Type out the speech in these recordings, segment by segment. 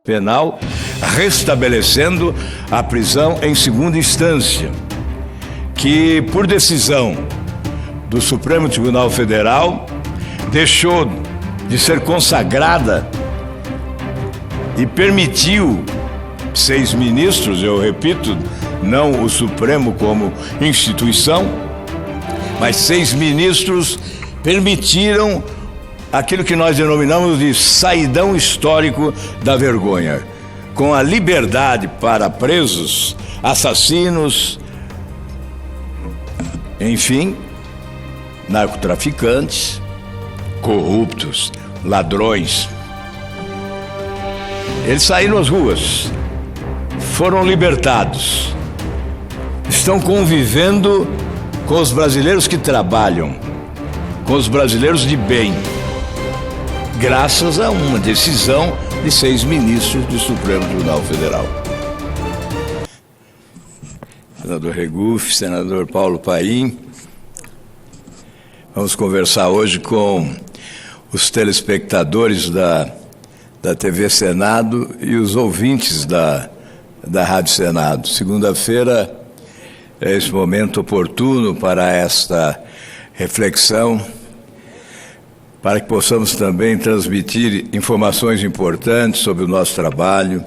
Penal, restabelecendo a prisão em segunda instância, que, por decisão do Supremo Tribunal Federal, deixou de ser consagrada e permitiu 6 ministros, eu repito, não o Supremo como instituição, mas 6 ministros permitiram aquilo que nós denominamos de saidão histórico da vergonha, com a liberdade para presos, assassinos, enfim, narcotraficantes, corruptos, ladrões. Eles saíram às ruas, foram libertados, estão convivendo com os brasileiros que trabalham, com os brasileiros de bem, graças a uma decisão de 6 ministros do Supremo Tribunal Federal. Senador Regufe, senador Paulo Paim, vamos conversar hoje com os telespectadores da TV Senado e os ouvintes da Rádio Senado. Segunda-feira é esse momento oportuno para esta reflexão, para que possamos também transmitir informações importantes sobre o nosso trabalho,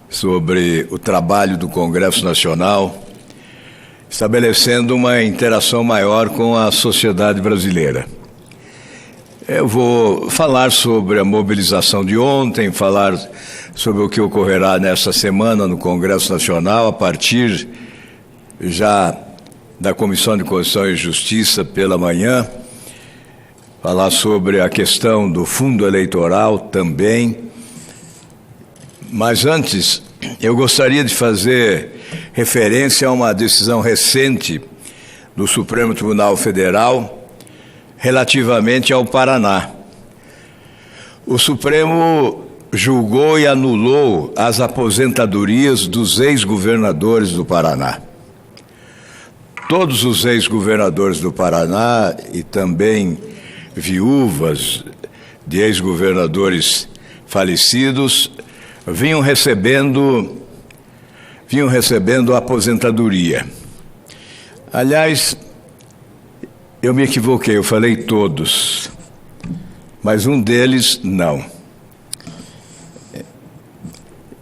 sobre o trabalho do Congresso Nacional, estabelecendo uma interação maior com a sociedade brasileira. Eu vou falar sobre a mobilização de ontem, falar sobre o que ocorrerá nesta semana no Congresso Nacional, a partir já da Comissão de Constituição e Justiça pela manhã, falar sobre a questão do fundo eleitoral também. Mas antes, eu gostaria de fazer referência a uma decisão recente do Supremo Tribunal Federal relativamente ao Paraná. O Supremo julgou e anulou as aposentadorias dos ex-governadores do Paraná. Todos os ex-governadores do Paraná e também viúvas de ex-governadores falecidos vinham recebendo aposentadoria. Aliás, eu me equivoquei, eu falei todos, mas um deles não.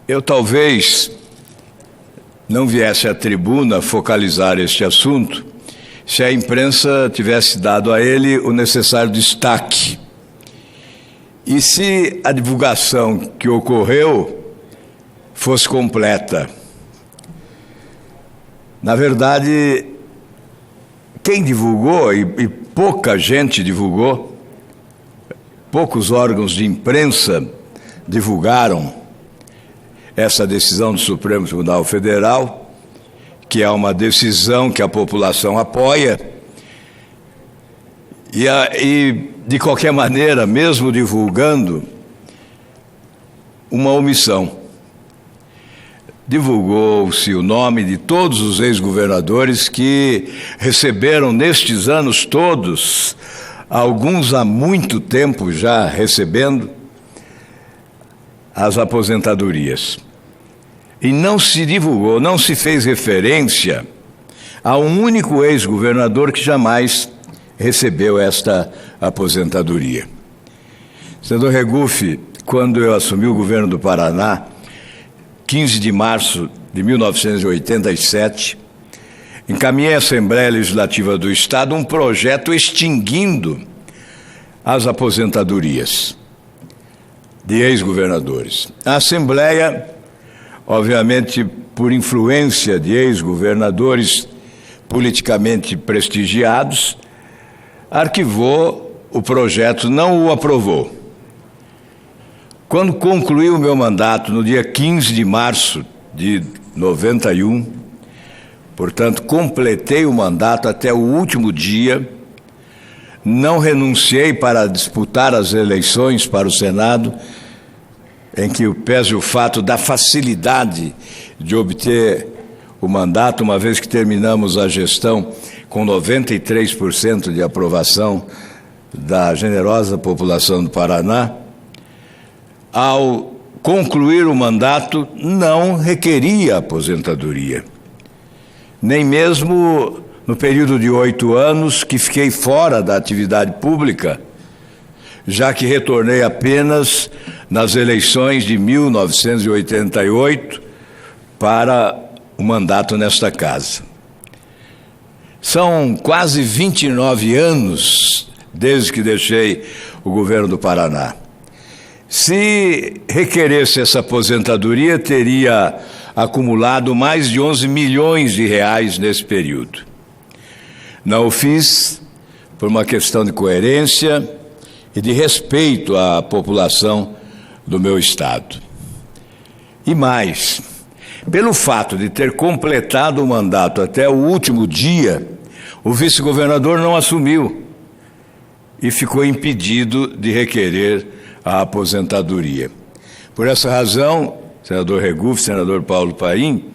Eu talvez não viesse à tribuna focalizar este assunto se a imprensa tivesse dado a ele o necessário destaque. E se a divulgação que ocorreu fosse completa. Na verdade, quem divulgou, e pouca gente divulgou, poucos órgãos de imprensa divulgaram essa decisão do Supremo Tribunal Federal, que é uma decisão que a população apoia, e de qualquer maneira, mesmo divulgando, uma omissão. Divulgou-se o nome de todos os ex-governadores que receberam nestes anos todos, alguns há muito tempo já recebendo, as aposentadorias. E não se divulgou, não se fez referência a um único ex-governador que jamais recebeu esta aposentadoria. Senador Regufe, quando eu assumi o governo do Paraná, 15 de março de 1987, encaminhei à Assembleia Legislativa do Estado um projeto extinguindo as aposentadorias de ex-governadores. A Assembleia, obviamente por influência de ex-governadores politicamente prestigiados, arquivou o projeto, não o aprovou. Quando concluí o meu mandato, no dia 15 de março de 91, portanto, completei o mandato até o último dia, não renunciei para disputar as eleições para o Senado, em que pese o fato da facilidade de obter o mandato, uma vez que terminamos a gestão com 93% de aprovação da generosa população do Paraná. Ao concluir o mandato não requeria aposentadoria. Nem mesmo no período de 8 anos que fiquei fora da atividade pública, já que retornei apenas nas eleições de 1988 para o mandato nesta casa. São quase 29 anos desde que deixei o governo do Paraná. Se requeresse essa aposentadoria, teria acumulado mais de 11 milhões de reais nesse período. Não o fiz por uma questão de coerência e de respeito à população do meu estado. E mais, pelo fato de ter completado o mandato até o último dia, o vice-governador não assumiu e ficou impedido de requerer a aposentadoria. Por essa razão, senador Regufe, senador Paulo Paim,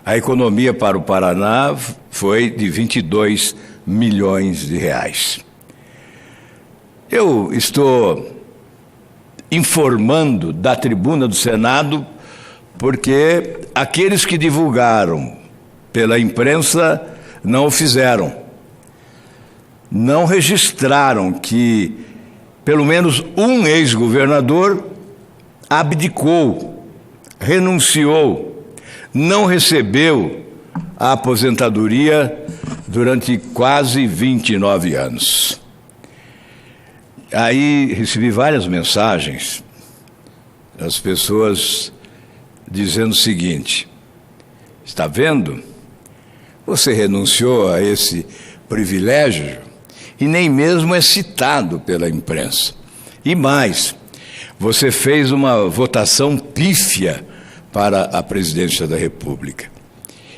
a economia para o Paraná foi de 22 milhões de reais. Eu estou informando da tribuna do Senado porque aqueles que divulgaram pela imprensa não o fizeram. Não registraram que pelo menos um ex-governador abdicou, renunciou, não recebeu a aposentadoria durante quase 29 anos. Aí recebi várias mensagens das pessoas dizendo o seguinte: está vendo? Você renunciou a esse privilégio e nem mesmo é citado pela imprensa. E mais, você fez uma votação pífia para a presidência da República.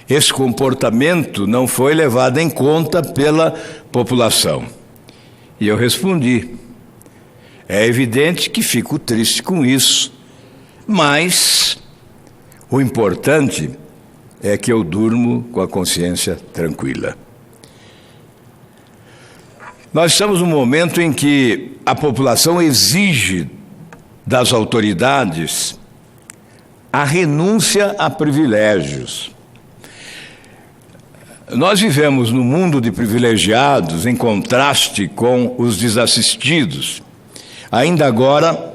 Esse comportamento não foi levado em conta pela população. E eu respondi: é evidente que fico triste com isso, mas o importante é que eu durmo com a consciência tranquila. Nós estamos num momento em que a população exige das autoridades a renúncia a privilégios. Nós vivemos num mundo de privilegiados em contraste com os desassistidos. Ainda agora,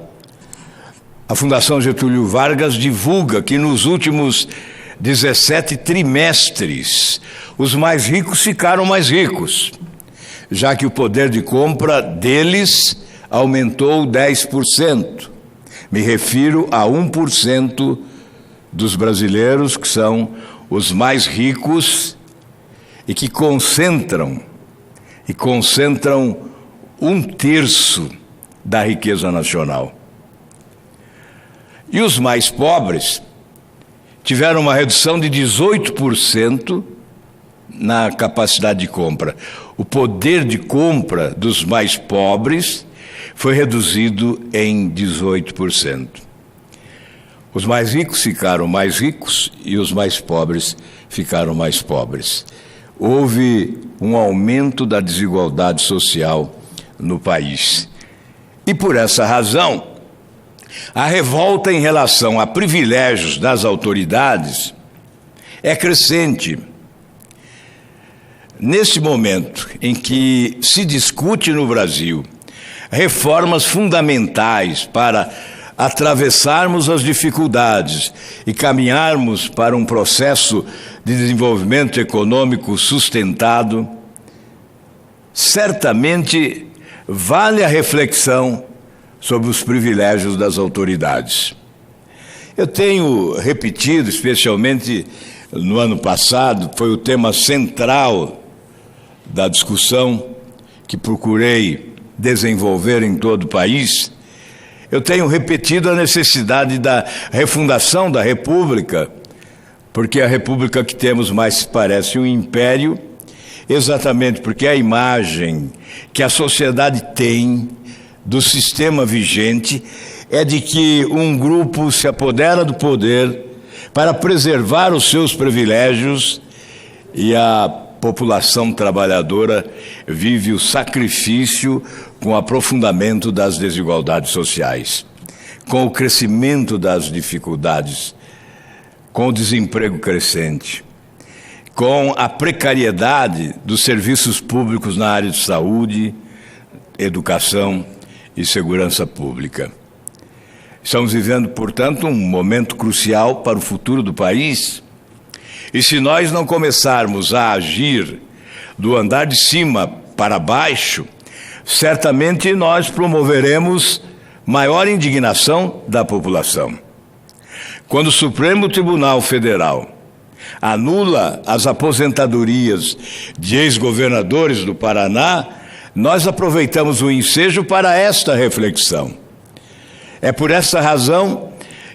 a Fundação Getúlio Vargas divulga que nos últimos 17 trimestres, os mais ricos ficaram mais ricos, já que o poder de compra deles aumentou 10%. Me refiro a 1% dos brasileiros, que são os mais ricos e que concentram 1/3 da riqueza nacional. E os mais pobres tiveram uma redução de 18% na capacidade de compra. O poder de compra dos mais pobres foi reduzido em 18%. Os mais ricos ficaram mais ricos e os mais pobres ficaram mais pobres. Houve um aumento da desigualdade social no país. E por essa razão, a revolta em relação a privilégios das autoridades é crescente. Neste momento em que se discute no Brasil reformas fundamentais para atravessarmos as dificuldades e caminharmos para um processo de desenvolvimento econômico sustentado, certamente vale a reflexão sobre os privilégios das autoridades. Eu tenho repetido, especialmente no ano passado, foi o tema central da discussão que procurei desenvolver em todo o país. Eu tenho repetido a necessidade da refundação da República, porque a República que temos mais parece um império, exatamente porque a imagem que a sociedade tem do sistema vigente é de que um grupo se apodera do poder para preservar os seus privilégios e a população trabalhadora vive o sacrifício com o aprofundamento das desigualdades sociais. com o crescimento das dificuldades, com o desemprego crescente, com a precariedade dos serviços públicos na área de saúde, educação e segurança pública. Estamos vivendo, portanto, um momento crucial para o futuro do país. E se nós não começarmos a agir do andar de cima para baixo, certamente nós promoveremos maior indignação da população. Quando o Supremo Tribunal Federal anula as aposentadorias de ex-governadores do Paraná, nós aproveitamos o ensejo para esta reflexão. É por essa razão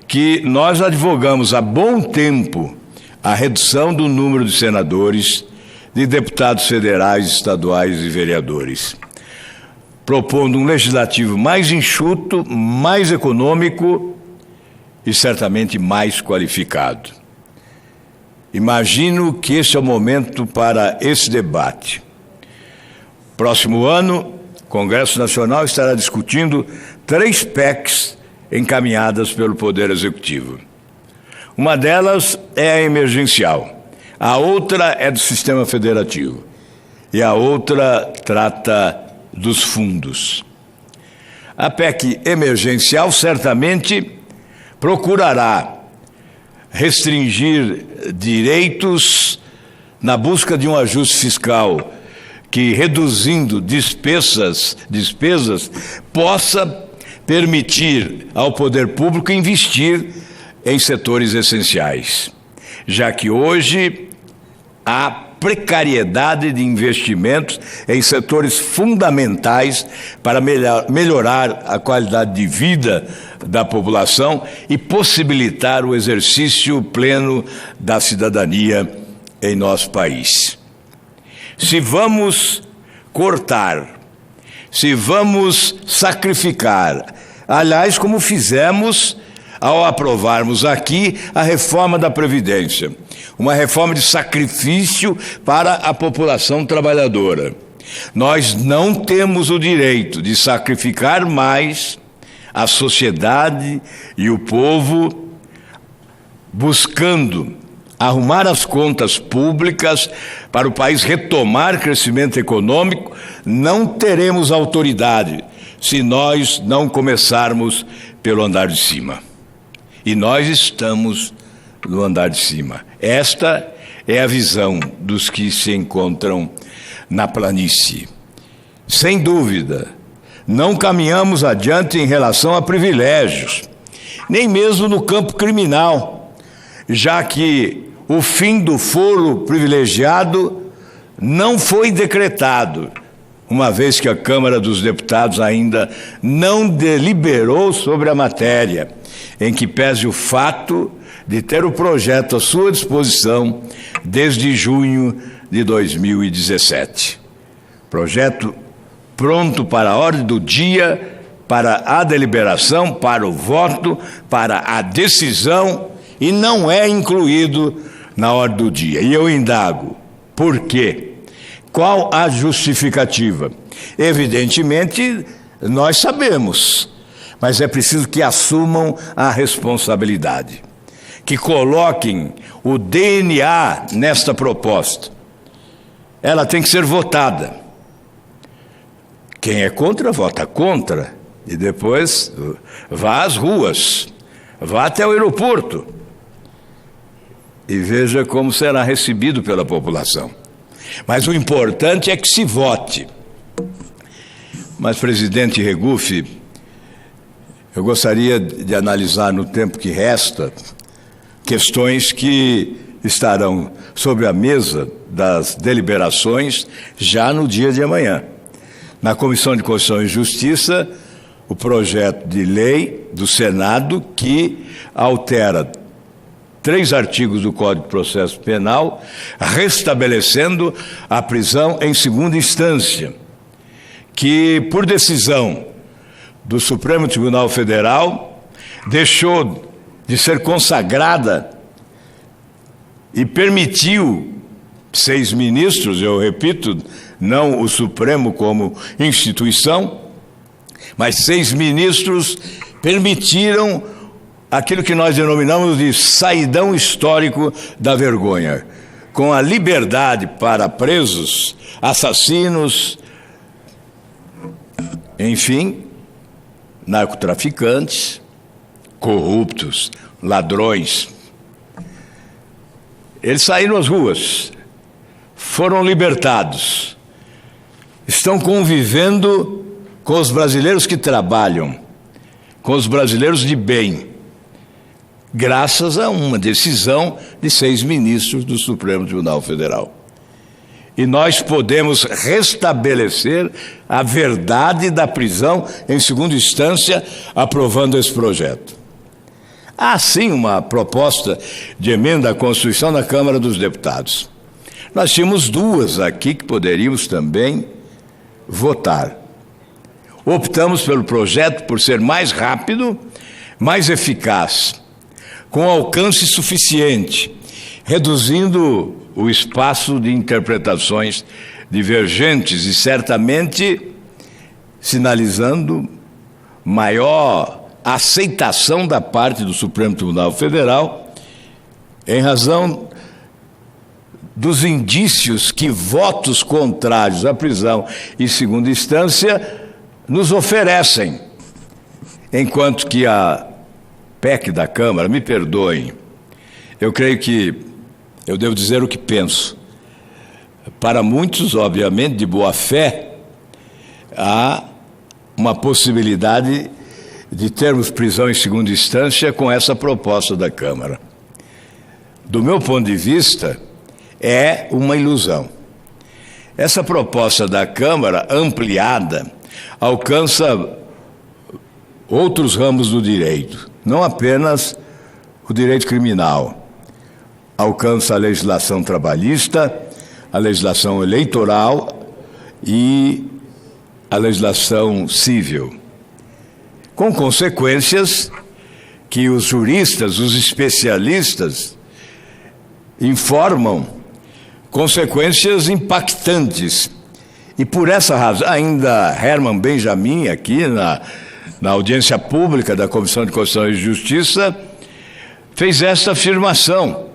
que nós advogamos há bom tempo a redução do número de senadores, de deputados federais, estaduais e vereadores, propondo um legislativo mais enxuto, mais econômico e certamente mais qualificado. Imagino que este é o momento para esse debate. Próximo ano, o Congresso Nacional estará discutindo 3 PECs encaminhadas pelo Poder Executivo. Uma delas é a emergencial, a outra é do sistema federativo e a outra trata dos fundos. A PEC emergencial certamente procurará restringir direitos na busca de um ajuste fiscal que, reduzindo despesas, possa permitir ao poder público investir em setores essenciais, já que hoje há precariedade de investimentos em setores fundamentais para melhorar a qualidade de vida da população e possibilitar o exercício pleno da cidadania em nosso país. Se vamos cortar, se vamos sacrificar, aliás, como fizemos ao aprovarmos aqui a reforma da Previdência, uma reforma de sacrifício para a população trabalhadora. Nós não temos o direito de sacrificar mais a sociedade e o povo buscando arrumar as contas públicas para o país retomar crescimento econômico. Não teremos autoridade se nós não começarmos pelo andar de cima. E nós estamos no andar de cima. Esta é a visão dos que se encontram na planície. Sem dúvida, não caminhamos adiante em relação a privilégios, nem mesmo no campo criminal, já que o fim do foro privilegiado não foi decretado, uma vez que a Câmara dos Deputados ainda não deliberou sobre a matéria, em que pese o fato de ter o projeto à sua disposição desde junho de 2017. Projeto pronto para a ordem do dia, para a deliberação, para o voto, para a decisão, e não é incluído na ordem do dia. E eu indago, por quê? Qual a justificativa? Evidentemente, nós sabemos, mas é preciso que assumam a responsabilidade, que coloquem o DNA nesta proposta. Ela tem que ser votada. Quem é contra, vota contra, e depois vá às ruas, vá até o aeroporto e veja como será recebido pela população. Mas o importante é que se vote. Mas, presidente Regufe, eu gostaria de analisar no tempo que resta questões que estarão sobre a mesa das deliberações já no dia de amanhã. Na Comissão de Constituição e Justiça, o projeto de lei do Senado que altera 3 artigos do Código de Processo Penal, restabelecendo a prisão em segunda instância, que, por decisão do Supremo Tribunal Federal, deixou de ser consagrada e permitiu 6 ministros, eu repito, não o Supremo como instituição, mas 6 ministros permitiram aquilo que nós denominamos de saidão histórico da vergonha, com a liberdade para presos, assassinos, enfim, narcotraficantes, corruptos, ladrões. Eles saíram às ruas, foram libertados, estão convivendo com os brasileiros que trabalham, com os brasileiros de bem, graças a uma decisão de 6 ministros do Supremo Tribunal Federal. E nós podemos restabelecer a verdade da prisão em segunda instância, aprovando esse projeto. Há, sim, uma proposta de emenda à Constituição na Câmara dos Deputados. Nós tínhamos 2 aqui que poderíamos também votar. Optamos pelo projeto por ser mais rápido, mais eficaz, com alcance suficiente, reduzindo o espaço de interpretações divergentes e certamente sinalizando maior aceitação da parte do Supremo Tribunal Federal, em razão dos indícios que votos contrários à prisão em segunda instância nos oferecem, enquanto que a PEC da Câmara, me perdoem, eu creio que eu devo dizer o que penso. Para muitos, obviamente, de boa fé, há uma possibilidade de termos prisão em segunda instância com essa proposta da Câmara. Do meu ponto de vista, é uma ilusão. Essa proposta da Câmara, ampliada, alcança outros ramos do direito, não apenas o direito criminal. Alcança a legislação trabalhista, a legislação eleitoral e a legislação civil, com consequências que os juristas, os especialistas, informam, consequências impactantes. E por essa razão, ainda Herman Benjamin, aqui na audiência pública da Comissão de Constituição e Justiça, fez esta afirmação.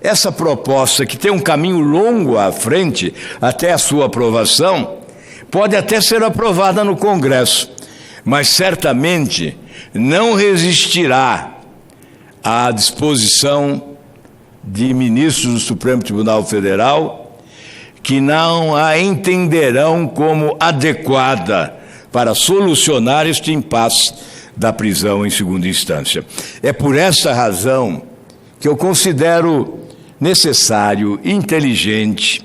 Essa proposta, que tem um caminho longo à frente até a sua aprovação, pode até ser aprovada no Congresso, mas certamente não resistirá à disposição de ministros do Supremo Tribunal Federal que não a entenderão como adequada para solucionar este impasse da prisão em segunda instância. É por essa razão que eu considero necessário, inteligente,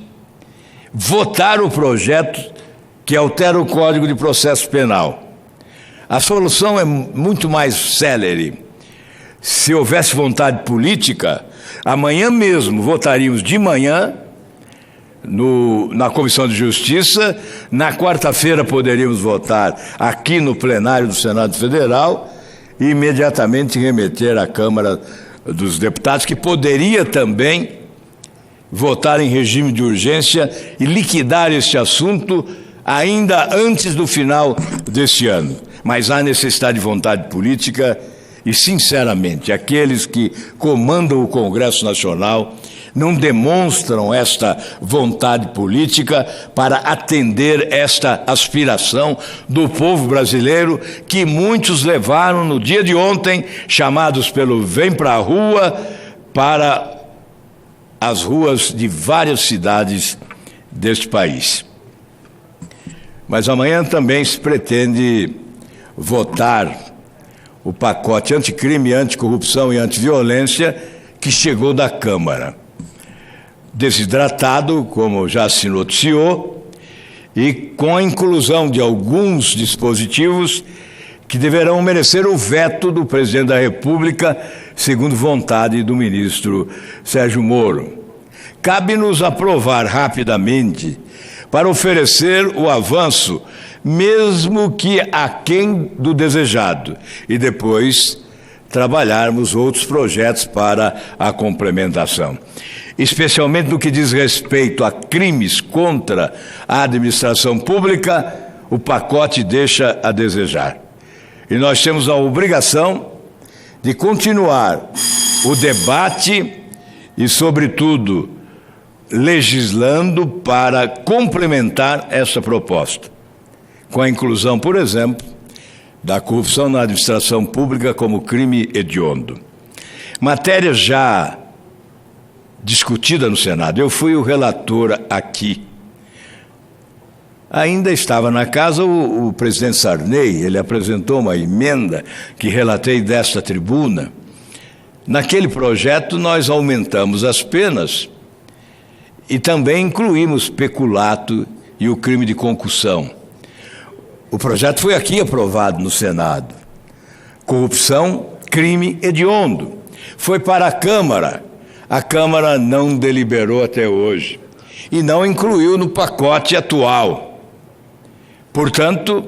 votar o projeto que altera o Código de Processo Penal. A solução é muito mais célere. Se houvesse vontade política, amanhã mesmo votaríamos de manhã na Comissão de Justiça, na quarta-feira poderíamos votar aqui no plenário do Senado Federal e imediatamente remeter à Câmara dos Deputados, que poderia também votar em regime de urgência e liquidar este assunto ainda antes do final deste ano. Mas há necessidade de vontade política e, sinceramente, aqueles que comandam o Congresso Nacional não demonstram esta vontade política para atender esta aspiração do povo brasileiro que muitos levaram no dia de ontem, chamados pelo Vem Pra Rua, para as ruas de várias cidades deste país. Mas amanhã também se pretende votar o pacote anticrime, anticorrupção e antiviolência que chegou da Câmara. Desidratado, como já se noticiou, e com a inclusão de alguns dispositivos que deverão merecer o veto do presidente da República, segundo vontade do ministro Sérgio Moro. Cabe-nos aprovar rapidamente para oferecer o avanço, mesmo que aquém do desejado, e depois trabalharmos outros projetos para a complementação. Especialmente no que diz respeito a crimes contra a administração pública, o pacote deixa a desejar. e nós temos a obrigação de continuar o debate e, sobretudo, legislando para complementar essa proposta, com a inclusão, por exemplo, da corrupção na administração pública como crime hediondo. Matéria já discutida no Senado. Eu fui o relator aqui. Ainda estava na casa o presidente Sarney, ele apresentou uma emenda que relatei desta tribuna. Naquele projeto nós aumentamos as penas e também incluímos peculato e o crime de concussão. O projeto foi aqui aprovado no Senado. Corrupção, crime hediondo. Foi para a Câmara. A Câmara não deliberou até hoje e não incluiu no pacote atual. Portanto,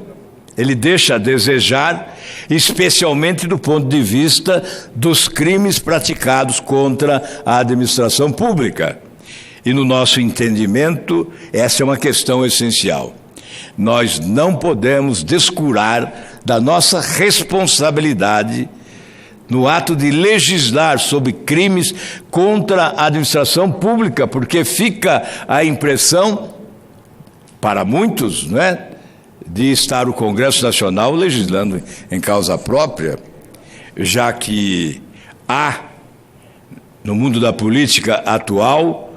ele deixa a desejar, especialmente do ponto de vista dos crimes praticados contra a administração pública. E no nosso entendimento, essa é uma questão essencial. Nós não podemos descurar da nossa responsabilidade no ato de legislar sobre crimes contra a administração pública, porque fica a impressão, para muitos, não é, de estar o Congresso Nacional legislando em causa própria, já que há, no mundo da política atual,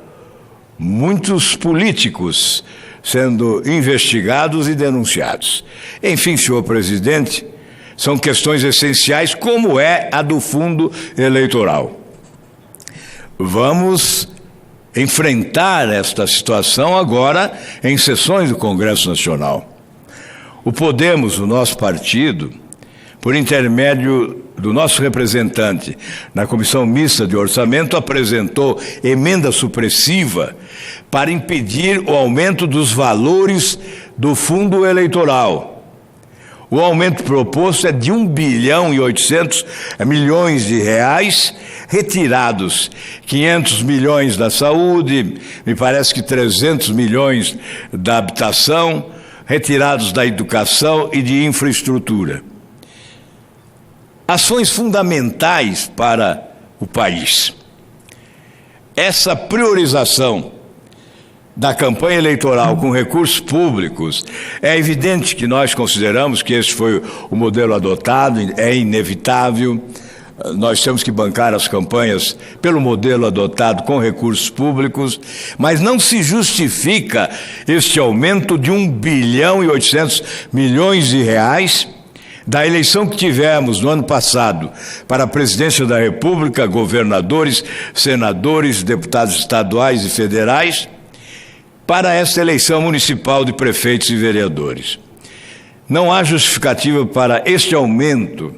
muitos políticos sendo investigados e denunciados. Enfim, senhor presidente, são questões essenciais, como é a do fundo eleitoral. Vamos enfrentar esta situação agora em sessões do Congresso Nacional. O Podemos, o nosso partido, por intermédio do nosso representante na Comissão Mista de Orçamento, apresentou emenda supressiva para impedir o aumento dos valores do fundo eleitoral. O aumento proposto é de 1,8 bilhões de reais, retirados 500 milhões da saúde, me parece que 300 milhões da habitação, retirados da educação e de infraestrutura. Ações fundamentais para o país. Essa priorização da campanha eleitoral com recursos públicos, é evidente que nós consideramos que esse foi o modelo adotado, é inevitável, nós temos que bancar as campanhas pelo modelo adotado com recursos públicos, mas não se justifica este aumento de 1,8 bilhões de reais da eleição que tivemos no ano passado para a presidência da República, governadores, senadores, deputados estaduais e federais, para esta eleição municipal de prefeitos e vereadores. Não há justificativa para este aumento.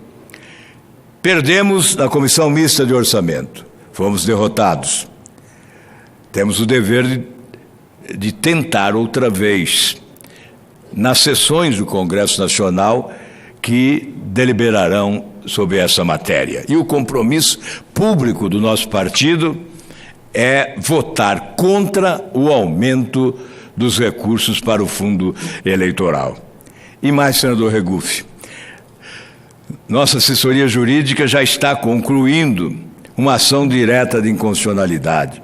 Perdemos na Comissão Mista de Orçamento, fomos derrotados. Temos o dever de tentar outra vez, nas sessões do Congresso Nacional, que deliberarão sobre essa matéria. E o compromisso público do nosso partido é votar contra o aumento dos recursos para o fundo eleitoral. E mais, senador Regufe, nossa assessoria jurídica já está concluindo uma ação direta de inconstitucionalidade.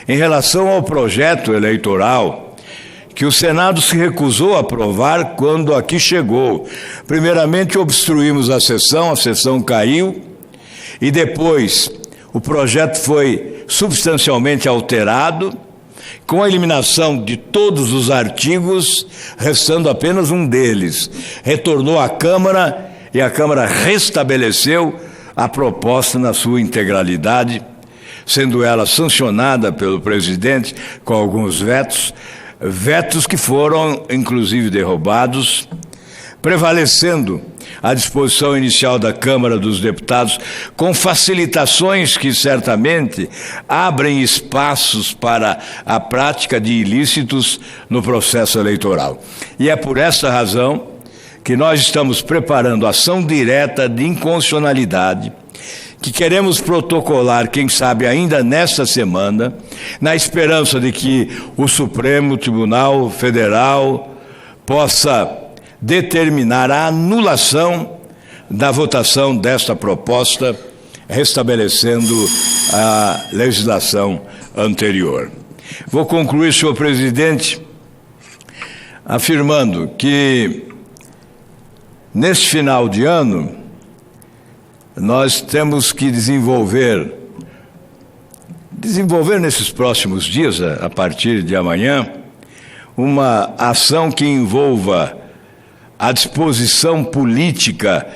Em relação ao projeto eleitoral, que o Senado se recusou a aprovar quando aqui chegou. Primeiramente, obstruímos a sessão caiu, e depois o projeto foi substancialmente alterado, com a eliminação de todos os artigos, restando apenas um deles. Retornou à Câmara e a Câmara restabeleceu a proposta na sua integralidade, sendo ela sancionada pelo presidente com alguns vetos que foram, inclusive, derrubados, prevalecendo a disposição inicial da Câmara dos Deputados, com facilitações que certamente abrem espaços para a prática de ilícitos no processo eleitoral. E é por essa razão que nós estamos preparando ação direta de inconstitucionalidade, que queremos protocolar, quem sabe ainda nesta semana, na esperança de que o Supremo Tribunal Federal possa determinar a anulação da votação desta proposta, restabelecendo a legislação anterior. Vou concluir, senhor presidente, afirmando que, neste final de ano, nós temos que desenvolver nesses próximos dias, a partir de amanhã, uma ação que envolva a disposição política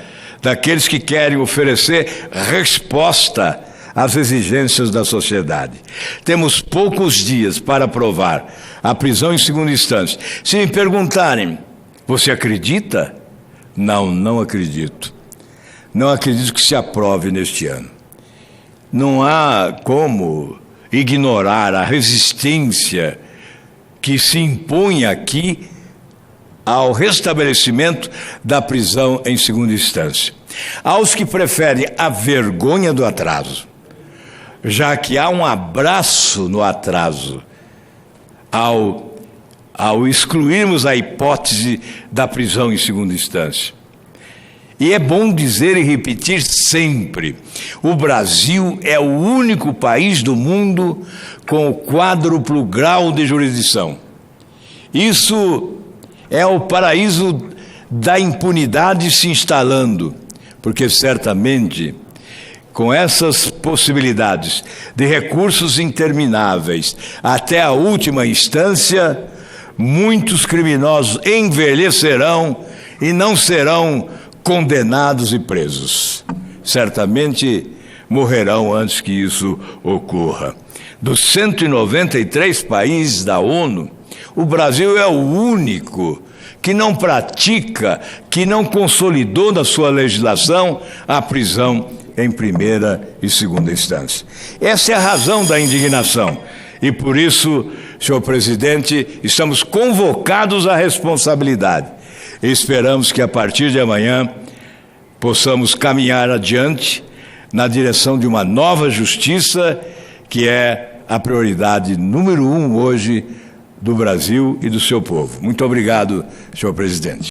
daqueles que querem oferecer resposta às exigências da sociedade. Temos poucos dias para aprovar a prisão em segunda instância. Se me perguntarem, você acredita? Não, não acredito. Não acredito que se aprove neste ano. Não há como ignorar a resistência que se impõe aqui ao restabelecimento da prisão em segunda instância. Aos que preferem a vergonha do atraso, já que há um abraço no atraso, ao excluirmos a hipótese da prisão em segunda instância. E é bom dizer e repetir sempre: o Brasil é o único país do mundo com o quádruplo grau de jurisdição. Isso é o paraíso da impunidade se instalando, porque certamente, com essas possibilidades de recursos intermináveis até a última instância, muitos criminosos envelhecerão e não serão condenados e presos. Certamente morrerão antes que isso ocorra. Dos 193 países da ONU, o Brasil é o único que não pratica, que não consolidou na sua legislação a prisão em primeira e segunda instância. Essa é a razão da indignação. E por isso, senhor presidente, estamos convocados à responsabilidade. E esperamos que a partir de amanhã possamos caminhar adiante na direção de uma nova justiça, que é a prioridade número 1 hoje do Brasil e do seu povo. Muito obrigado, senhor presidente.